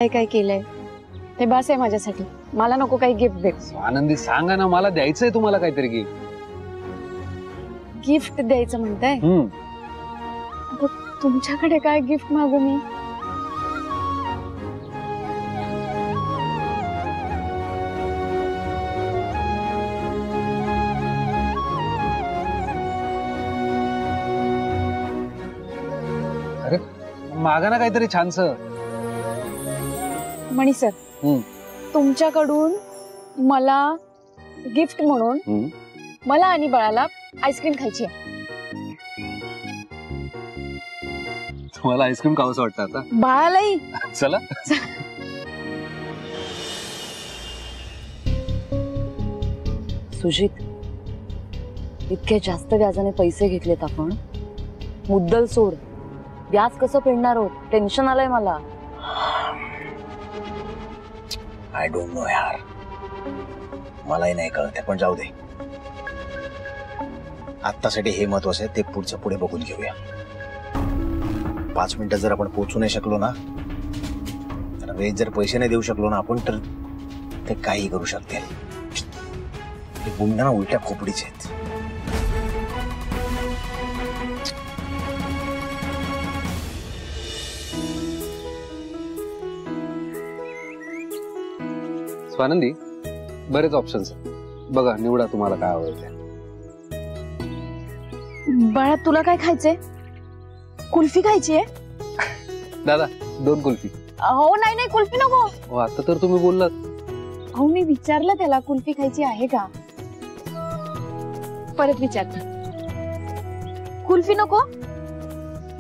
काय काय केलंय ते बस आहे माझ्यासाठी. मला नको काही गिफ्ट बिफ्ट. आनंदी सांगा ना, मला द्यायचंय तुम्हाला काहीतरी गिफ्ट. गिफ्ट द्यायचं म्हणताय? तुमच्याकडे काय गिफ्ट मागू मी? अरे मागा ना काहीतरी छानस. मणी सर, तुमच्याकडून मला गिफ्ट म्हणून मला आणि बाळाला आईस्क्रीम खायची आहे. तुम्हाला आईस्क्रीम खावंसं वाटतं आता? बाळालाही. चला. सुजित, इतके जास्त व्याजाने पैसे घेतलेत आपण. मुद्दल सोड, व्याज कसं फेडणार आहोत? टेन्शन आलंय मला. आय डोंट नो यार, मलाही नाही कळत, पण जाऊ दे. आत्तासाठी हे महत्वाचं आहे, ते पुढचं पुढे बघून घेऊया. 5 मिनिटात जर आपण पोहोचू नाही शकलो ना, तर वेळेत जर पैसे नाही देऊ शकलो ना आपण, तर ते काही करू शकते. ते गुंडा उलट्या खोपडीचे आहेत. स्वानंदी, बरेच ऑप्शन्स बघा, निवडा तुम्हाला काय हवंय ते. बाळा, तुला काय खायचंय? कुल्फी खायची आहे? दादा 2 कुल्फी. हो नाही नाही, कुल्फी नको. आता तर तुम्ही बोललात. अहो मी विचारलं त्याला कुल्फी खायची आहे का, परत विचारते. कुल्फी नको,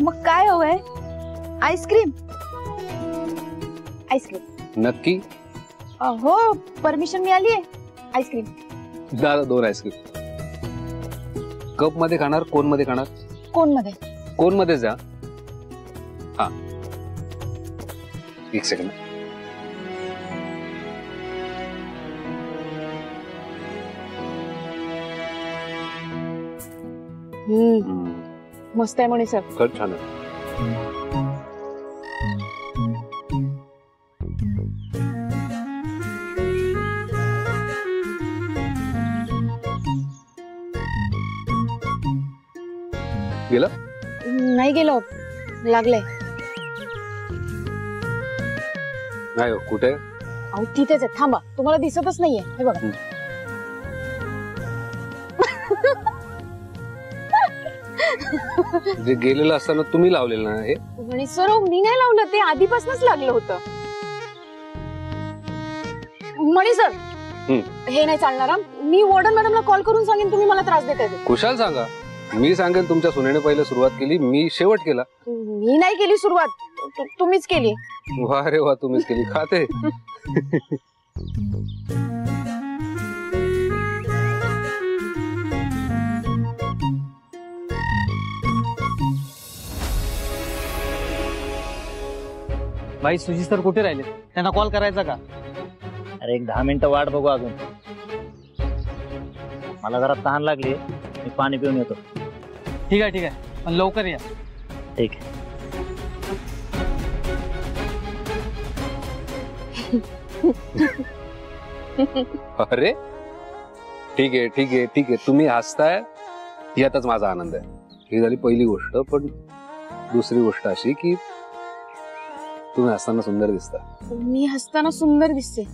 मग काय हवंय? आईस्क्रीम. आईस्क्रीम नक्की? हो, परमिशन मिळाली आहे. आईस्क्रीम दादा 2 आईस्क्रीम. कप मध्ये खाणार, कोन मध्ये खाणार? कोण मध्ये? कोन मध्ये जा. हा, 1 सेकंड. मस्त आहे म्हणे सर. खरंच छान आहे. गेलं? नाही गेलो, लागलंय. नाही हो, कुठे? अहो तिथेच आहे, थांबा. तुम्हाला दिसतच नाहीये, हे बघा. जे गेलेलं असताना तुम्ही लावलेलं ना हे? म्हणे सर, मी नाही लावलं, ते आधीपासूनच लागलं होतं. म्हणे सर, हे नाही चालणार. मी वॉर्डन मॅडमला कॉल करून सांगेन तुम्ही मला त्रास देताय. कुशाल सांगा. मी सांगेन तुमच्या सुनेने पहिले सुरुवात केली, मी शेवट केला. मी नाही केली सुरुवात, तुम्हीच केली. वा रे वा, तुम्हीच केली. खाते. भाई सुजी सर कुठे राहिले? त्यांना कॉल करायचा का? अरे 1 10 मिनिटं वाट बघू अजून. मला जरा तहान लागली, मी पाणी पिऊन येतो. ठीक आहे, पण लवकर या. ठीक आहे. अरे ठीक आहे. तुम्ही हसताय यातच माझा आनंद आहे. ही झाली पहिली गोष्ट. पण दुसरी गोष्ट अशी की तुम्ही हसताना सुंदर दिसता. मी हसताना सुंदर दिसते?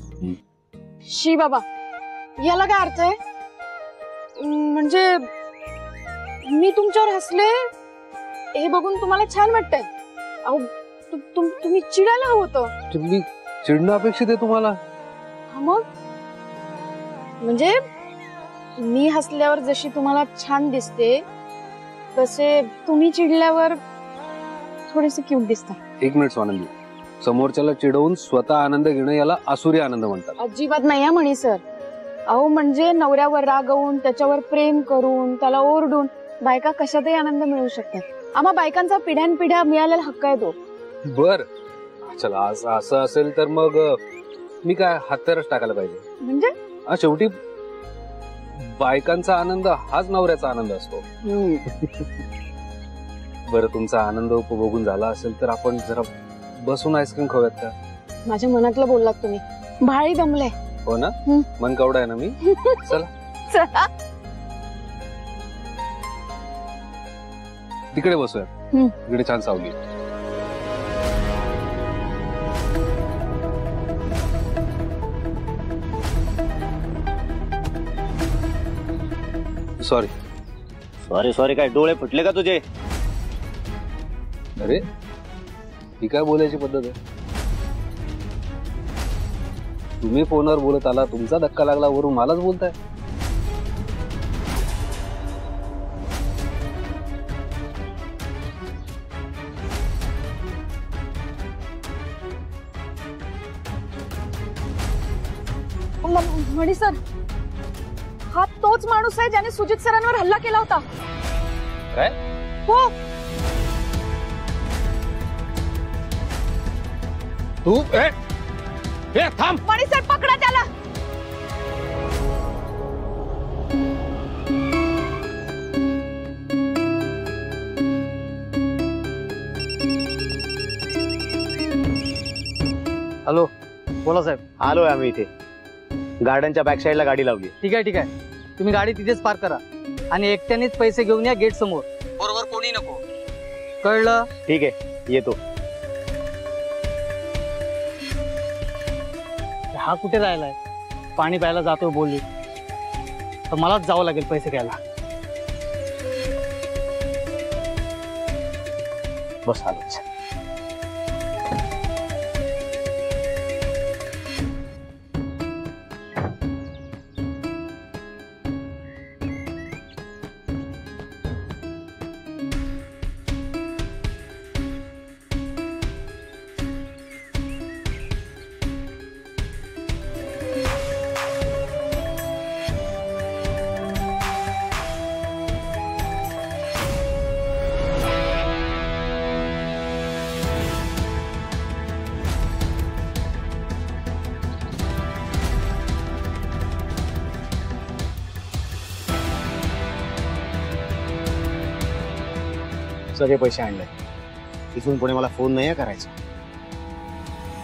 शी बाबा, याला काय अर्थ आहे? म्हणजे मी तुमच्यावर हसले हे बघून तुम्हाला छान वाटतंय? अहो तुम्ही चिडायला हवं होतं. तुम्ही चिडणं अपेक्षित आहे तुम्हाला? मग म्हणजे मी हसल्यावर जशी तुम्हाला छान दिसते, तसे तुम्ही चिडल्यावर थोडेसे क्यूट दिसता. 1 मिनिट स्वानंदी, समोरच्याला चिडवून स्वतः आनंद घेणं याला आसुरी आनंद म्हणतात. अजिबात नाही म्हणे सर. अहो म्हणजे नवऱ्यावर रागवून, त्याच्यावर प्रेम करून, त्याला ओरडून बायका कशातही आनंद मिळवू शकतात. आम्हा बायकांचा पिढ्यानपिढ्या मिळालेला हक्क आहे तो. बर, चला असं असेल तर मग मी काय हत्यारच टाकायला पाहिजे? म्हणजे शेवटी बायकांचा आनंद हाच नवऱ्याचा आनंद असतो. बरं, तुमचा आनंद उपभोगून झाला असेल तर आपण जरा बसून आईस्क्रीम खाऊयात का? माझ्या मनातलं बोललात तुम्ही. भाळी दमले. हो ना, हं. मन कवडा आहे ना मी. चला चला. तिकडे बसूया. हं. तिकडे छान सावली आहे. सॉरी. सॉरी सॉरी काय डोळे फुटले का तुझे? अरे ही काय बोलायची पद्धत आहे? तुम्ही फोनवर बोलत आला, तुमचा धक्का लागला, वरून मलाच बोलताय. मणी सर, हा तोच माणूस आहे ज्याने सुजित सरांवर हल्ला केला होता. काय? हो. तू थांब. मणी सर, पकडा त्याला. हॅलो, बोला साहेब. आलोय आम्ही इथे. गार्डनच्या बॅक साईडला गाडी लावली. ठीक आहे ठीक आहे, तुम्ही गाडी तिथेच पार्क करा आणि एकट्यानेच पैसे घेऊन या गेट समोर. बरोबर कोणी नको. कळलं? ठीक आहे, येतो. हा कुठे राहिलाय? पाणी प्यायला जातो बोलली, तर मलाच जावं लागेल पैसे घ्यायला. बस आलोच. सगळे पैसे आणले. इथून पुढे मला फोन नाही करायचा,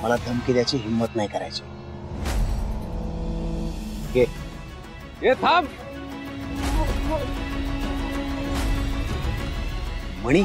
मला धमकी द्यायची हिंमत नाही करायची. हे थांब. मणी